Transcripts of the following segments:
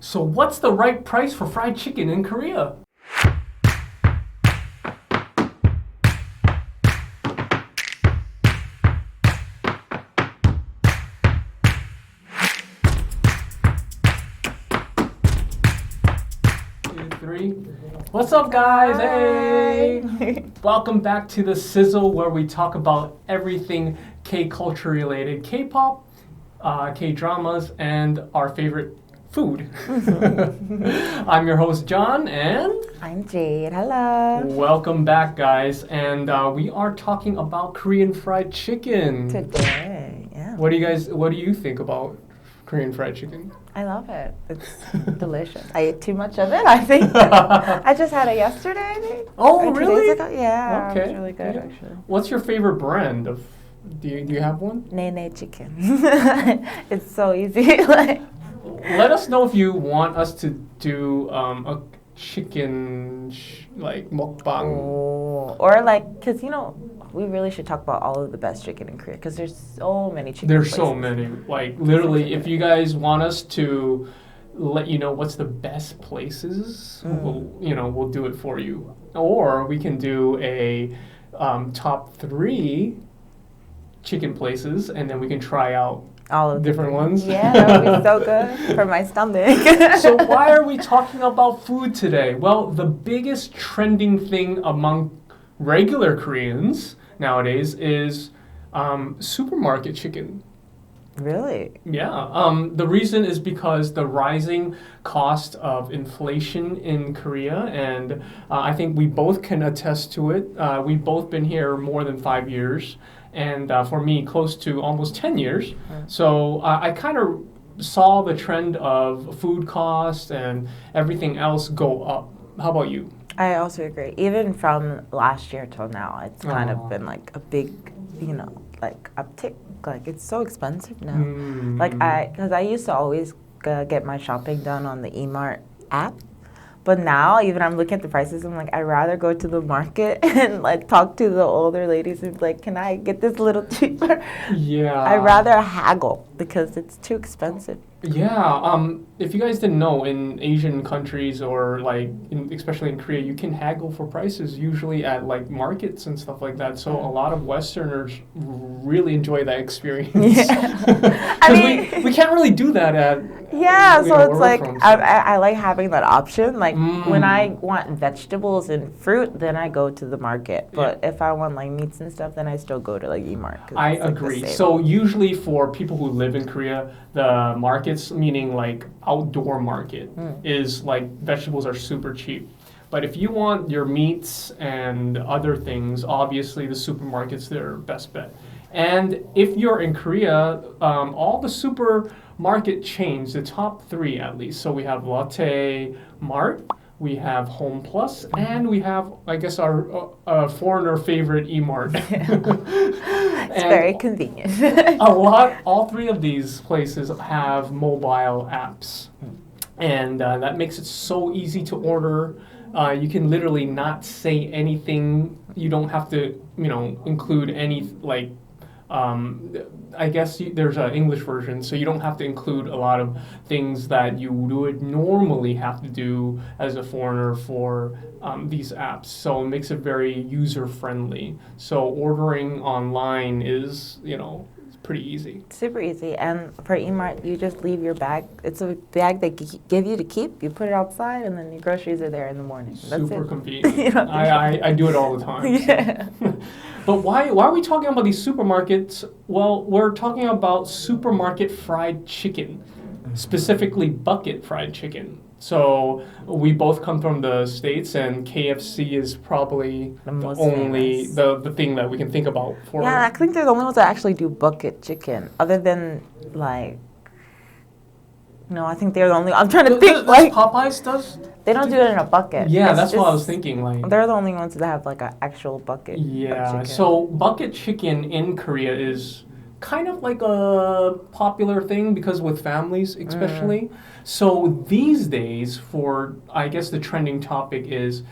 So what's the right price for fried chicken in Korea? Two, three. What's up, guys? Hey! Welcome back to the Sizzle, where we talk about everything K-culture related, K-pop, K-dramas, and our favorite food. I'm your host, John, and I'm Jade. Hello. welcome back, guys. And we are talking about Korean fried chicken. Today, yeah. What do you think about Korean fried chicken? I love it. It's delicious. I ate too much of it, I think. I just had it yesterday, I think. Oh, or 2 really? days ago. Yeah, Okay. it was really good, Yeah. actually. What's your favorite brand of? Do you have one? Nene chicken. It's so easy. Like, Let us know if you want us to do a chicken mukbang. or like, because we really should talk about all of the best chicken in Korea, because there's so many chicken There's places. so many. Like literally, if you guys want us to let you know what's the best places, we'll do it for you. Or we can do a top 3 chicken places, and then we can try out All of different ones. Yeah, that would be so good for my stomach. So why are we talking about food today? Well, the biggest trending thing among regular Koreans nowadays is supermarket chicken. Really? Yeah. The reason is because the rising cost of inflation in Korea, and I think we both can attest to it. We've both been here more than 5 years, and for me, close to almost 10 years. So I kind of saw the trend of food costs and everything else go up. How about you? I also agree. Even from last year till now, it's kind Oh. of been like a big, like uptick. Like it's so expensive now. Mm. Because I used to always get my shopping done on the eMart app. But now, even I'm looking at the prices, I'm like, I'd rather go to the market and like talk to the older ladies and be like, can I get this a little cheaper? Yeah. I'd rather haggle because it's too expensive. Yeah, if you guys didn't know, in Asian countries or especially in Korea, you can haggle for prices usually at like markets and stuff like that. So a lot of Westerners really enjoy that experience. Yeah. Because we can't really do that at Yeah, so where it's we're like from, I like having that option. Like when I Mm. want vegetables and fruit, then I go to the market. But if I want like meats and stuff, then I still go to like eMart. I it's, like, the agree. same. So usually for people who live in Korea, the markets, meaning like outdoor market, is like vegetables are super cheap. But if you want your meats and other things, obviously the supermarket's their best bet. And if you're in Korea, all the supermarket chains, the top 3 at least. So we have Lotte Mart, we have Home Plus, and we have, I guess, our foreigner favorite eMart. It's very convenient. All 3 of these places have mobile apps. And that makes it so easy to order. You can literally not say anything. You don't have to, include any, I guess there's an English version, so you don't have to include a lot of things that you would normally have to do as a foreigner for these apps. So it makes it very user-friendly. So ordering online is, it's pretty easy. Super easy. And for eMart, you just leave your bag. It's a bag they give you to keep. You put it outside, and then your groceries are there in the morning. That's Super it. convenient. I do it all the time. Yeah. So. But why are we talking about these supermarkets? Well, we're talking about supermarket fried chicken, specifically bucket fried chicken. So we both come from the States, and KFC is probably The most only famous. the thing that we can think about for. Yeah, I think they're the only ones that actually do bucket chicken. Other than no, I think they're the only. I'm trying to think Popeyes does. they don't do it in a bucket. Yeah, It's that's what I was just- thinking. They're the only ones that have like an actual bucket. of Yeah, chicken. so bucket chicken in Korea is kind of like a popular thing because with families especially. So these days I guess the trending topic is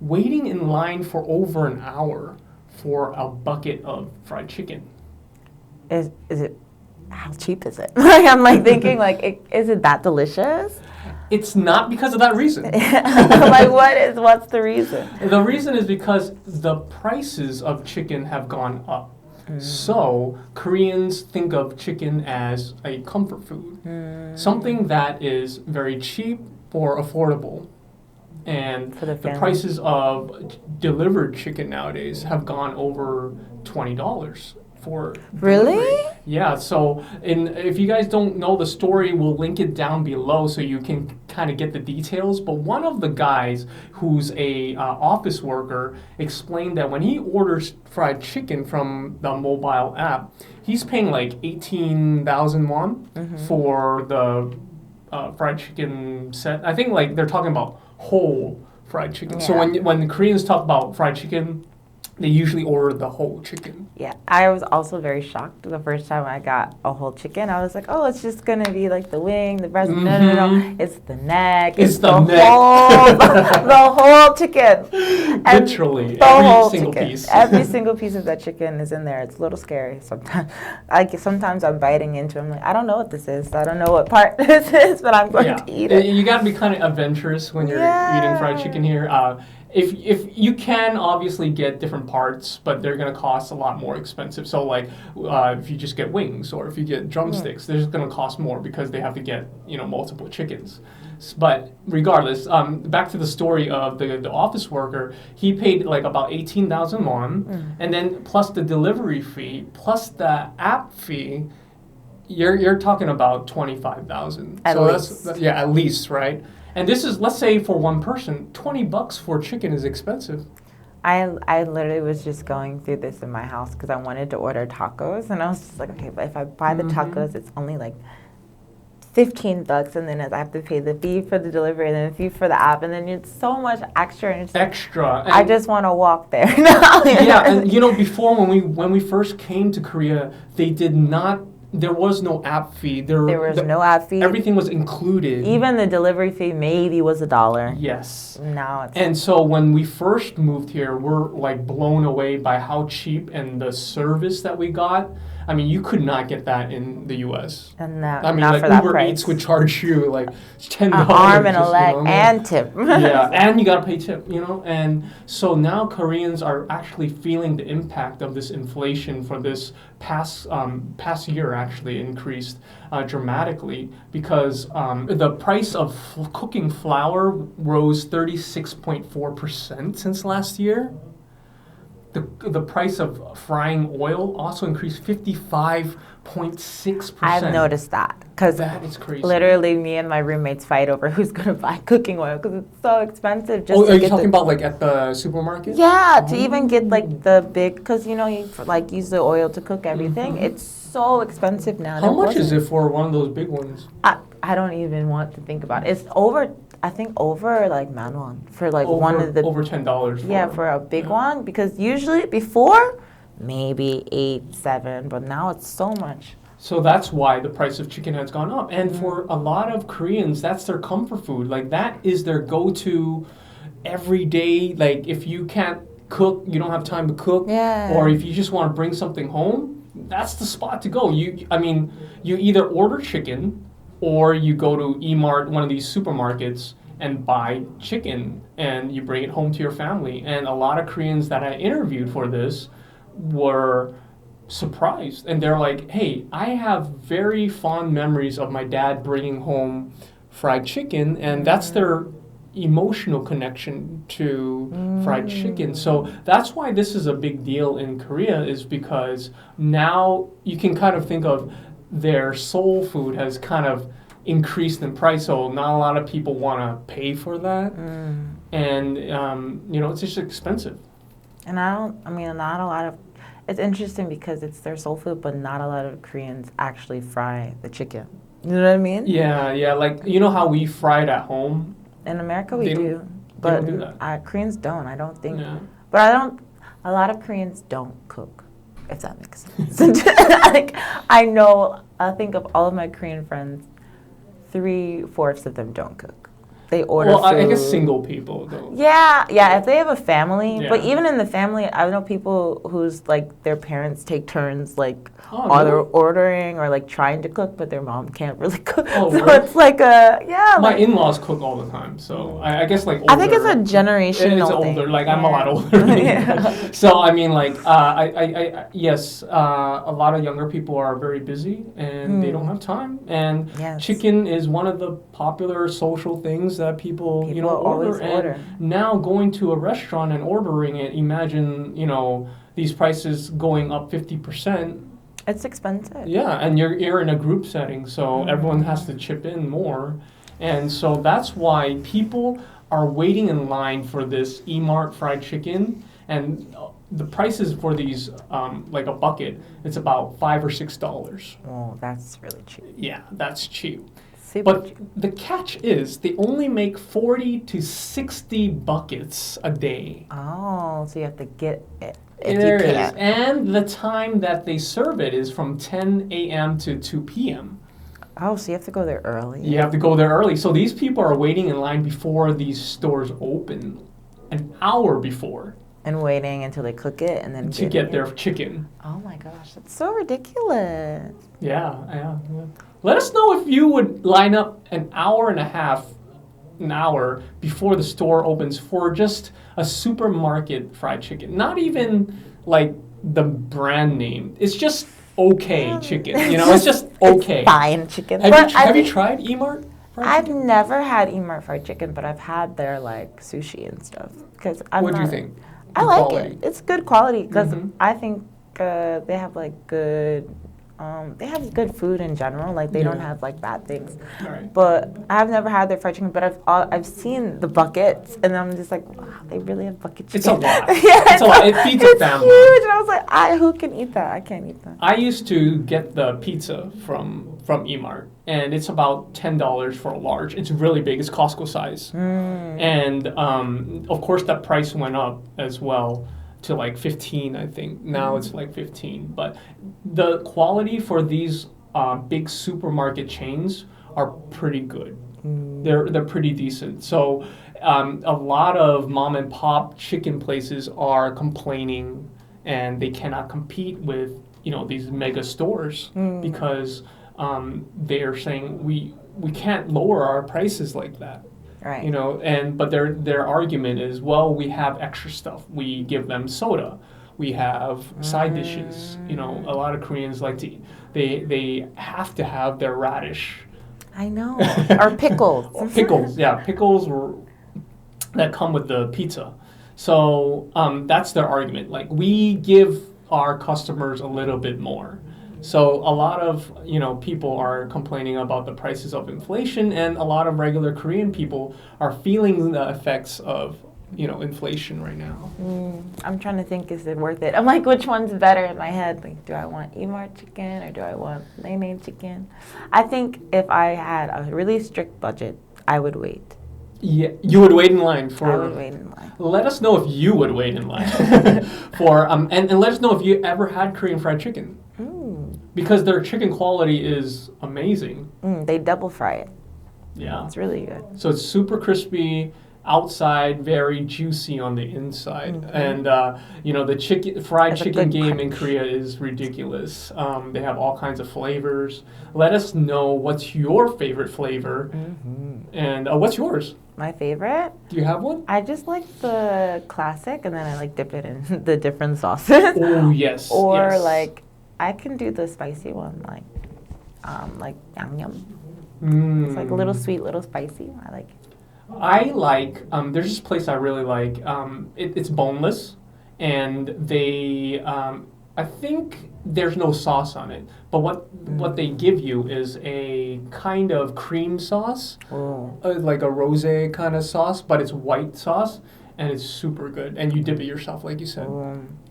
waiting in line for over an hour for a bucket of fried chicken. Is it? How cheap is it? Like I'm like thinking is it that delicious? It's not because of that reason. Like, what's the reason? The reason is because the prices of chicken have gone up. So Koreans think of chicken as a comfort food, something that is very cheap or affordable. And For the family. prices of delivered chicken nowadays have gone over $20 for Really? delivery. Yeah, so if you guys don't know the story, we'll link it down below so you can kind of get the details. But one of the guys who's a office worker explained that when he orders fried chicken from the mobile app, he's paying like 18,000 won for the fried chicken set. I think like they're talking about whole fried chicken. So when the Koreans talk about fried chicken, they usually order the whole chicken. Yeah, I was also very shocked the first time I got a whole chicken. I was like, oh, it's just gonna be like the wing, the breast. No. It's the neck. It's the neck. Whole, the whole chicken. And literally, the every whole single chicken. piece. Every single piece of that chicken is in there. It's a little scary sometimes. Sometimes I'm biting into it. I'm like, I don't know what this is. I don't know what part this is, but I'm going to eat it. You got to be kind of adventurous when you're eating fried chicken here. If you can obviously get different parts, but they're gonna cost a lot more expensive. So like if you just get wings or if you get drumsticks, they're just gonna cost more because they have to get multiple chickens. But regardless, back to the story of the office worker, he paid like about 18,000 won, and then plus the delivery fee, plus the app fee, you're talking about 25,000. At least. At least, right? And this is, let's say for one person, $20 for chicken is expensive. I literally was just going through this in my house because I wanted to order tacos, and I was just like, okay, but if I buy the tacos, it's only like $15, and then I have to pay the fee for the delivery and then the fee for the app, and then it's so much extra. And I just want to walk there now. Yeah, and before when we first came to Korea, they did not. There was no app fee. There was no app fee. Everything was included. Even the delivery fee maybe was $1. Yes. Now it's. And so when we first moved here, we're like blown away by how cheap and the service that we got. I mean, you could not get that in the U.S. And not like for that Uber price. Eats would charge you like $10. An arm and a leg and tip. Yeah, and you gotta pay tip, And so now Koreans are actually feeling the impact of this inflation for this past year. Actually increased dramatically because the price of cooking flour rose 36.4% since last year. The price of frying oil also increased 55.6%. I've noticed that because that is crazy. Literally, me and my roommates fight over who's gonna buy cooking oil because it's so expensive. Are you talking about like at the supermarket? Yeah, to even get like the big, because you like use the oil to cook everything. It's so expensive now. How much is it for one of those big ones? I don't even want to think about it. It's over. I think over like manwon for like one of the over $10. Yeah, for a big one, because usually before maybe 8, 7, but now it's so much. So that's why the price of chicken has gone up. And for a lot of Koreans, that's their comfort food. Like that is their go-to every day. Like if you can't cook, you don't have time to cook, or if you just want to bring something home, that's the spot to go. You either order chicken or you go to E-Mart, one of these supermarkets, and buy chicken, and you bring it home to your family. And a lot of Koreans that I interviewed for this were surprised. And they're like, hey, I have very fond memories of my dad bringing home fried chicken, and that's their emotional connection to fried chicken. So that's why this is a big deal in Korea, is because now you can kind of think of their soul food has kind of increased in price, so not a lot of people want to pay for that, and it's just expensive. And not a lot of. It's interesting because it's their soul food, but not a lot of Koreans actually fry the chicken. You know what I mean? Yeah. Like how we fry it at home. In America, we do, but don't do that. Koreans don't. I don't think. Yeah. But a lot of Koreans don't cook, if that makes sense. Like I think of all of my Korean friends, 3/4 of them don't cook. they order Well, food. I guess single people though. Yeah, if they have a family, but Yeah. even in the family, I know people whose like their parents take turns like Oh, either really? ordering or like trying to cook, but their mom can't really cook. Oh, So really? it's like My like, in-laws cook all the time, so I guess like older, I think it's a generational It's thing. older. Like I'm a lot Yeah. older. Than you. Yeah. So I mean, like yes, a lot of younger people are very busy and they don't have time. And Yes. chicken is one of the popular social things that people People order. always order. And now going to a restaurant and ordering it, imagine these prices going up 50%. It's expensive. Yeah, and you're in a group setting, so everyone has to chip in more. And so that's why people are waiting in line for this E-Mart fried chicken. And the prices for these, like a bucket, it's about $5 or $6. Oh, that's really cheap. Yeah, that's cheap. Super But cheap. the catch is they only make 40 to 60 buckets a day. Oh, so you have to get it if There you is. can't. And the time that they serve it is from 10 a.m. to 2 p.m. Oh, so you have to go there early. You have to go there early. So these people are waiting in line before these stores open, an hour before, And waiting until they cook it and then to get their chicken. Oh my gosh, that's so ridiculous. Yeah. Let us know if you would line up an hour before the store opens for just a supermarket fried chicken. Not even like the brand name. It's just okay chicken. It's just okay. It's fine chicken. Have you tried E-Mart fried I've chicken? never had E-Mart fried chicken, but I've had their like sushi and stuff. What do you think? I The like quality? it. It's good quality because Mhm. I think they have like good. They have good food in general. Like they don't Yeah. have like bad things. All right. But I've never had their fried chicken. But I've seen the buckets, and I'm just like, wow, they really have bucket chicken. It's a lot. Yeah, It's a lot. It feeds a it's family. huge, and I was like, who can eat that? I can't eat that. I used to get the pizza from E-Mart, and it's about $10 for a large. It's really big. It's Costco size. And of course, that price went up as well to like 15, I think. Now it's like 15. But the quality for these big supermarket chains are pretty good. They're pretty decent. So a lot of mom and pop chicken places are complaining, and they cannot compete with these mega stores because they are saying we can't lower our prices like that. Right. But their argument is, well, we have extra stuff. We give them soda. We have side dishes. A lot of Koreans like to they have to have their radish. I know. Or pickles. Or pickles, pickles that come with the pizza. So that's their argument. Like, we give our customers a little bit more. So a lot of people are complaining about the prices of inflation, and a lot of regular Korean people are feeling the effects of inflation right now. I'm trying to think, is it worth it? I'm like, which one's better in my head? Like, do I want E-Mart chicken or do I want Nene chicken? I think if I had a really strict budget, I would wait. Yeah, you would wait in line for. I would wait in line. Let us know if you would wait in line for and let us know if you ever had Korean fried chicken. Because their chicken quality is amazing. They double fry it. Yeah. It's really good. So it's super crispy outside, very juicy on the inside. And the fried It's a chicken good game in crunch. Korea is ridiculous. They have all kinds of flavors. Let us know what's your favorite flavor. And what's yours? My favorite? Do you have one? I just like the classic, and then I like dip it in the different sauces. Oh, yes. Or yes. like, I can do the spicy one, like yangnyeom. It's like a little sweet, little spicy. I like it. I like, there's this place I really like. It's boneless, and they, I think there's no sauce on it, but what they give you is a kind of cream sauce, like a rosé kind of sauce, but it's white sauce, and it's super good. And you dip it yourself, like you said.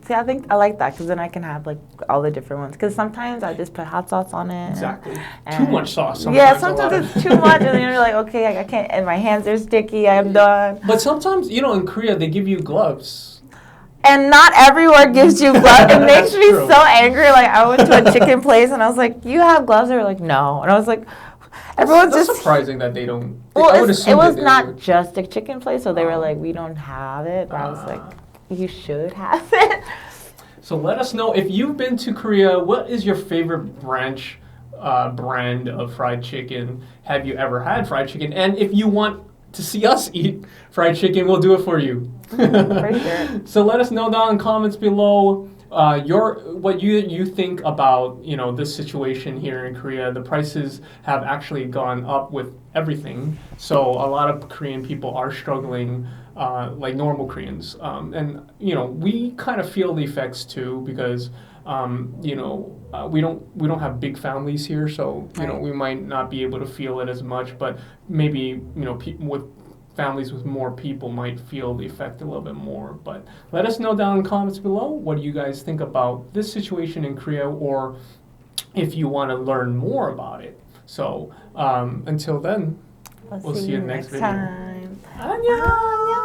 See, I think I like that because then I can have like all the different ones. Because sometimes I just put hot sauce on it. Exactly. and- Too much sauce. Yeah, a lot sometimes of- it's too much, and then you're like, okay, I can't, and my hands are sticky. I'm done. But sometimes, in Korea, they give you gloves. And not everywhere gives you gloves. It makes That's me true. so angry. Like, I went to a chicken place, and I was like, you have gloves? They were like, no. And I was like, Everyone's That's just surprising that they don't. well. I would It assume was that they not would. just a chicken place, so they were like, "We don't have it." But I was like, "You should have it." So let us know if you've been to Korea. What is your favorite brand of fried chicken? Have you ever had fried chicken? And if you want to see us eat fried chicken, we'll do it for you. For sure. So let us know down in the comments below what you think about this situation here in Korea. The prices have actually gone up with everything, so a lot of Korean people are struggling. Like normal Koreans, and we kind of feel the effects too because we don't have big families here, so we might not be able to feel it as much. But maybe people with families with more people might feel the effect a little bit more. But let us know down in the comments below what do you guys think about this situation in Korea, or if you want to learn more about it. So until then, we'll see you next video. time. 안녕.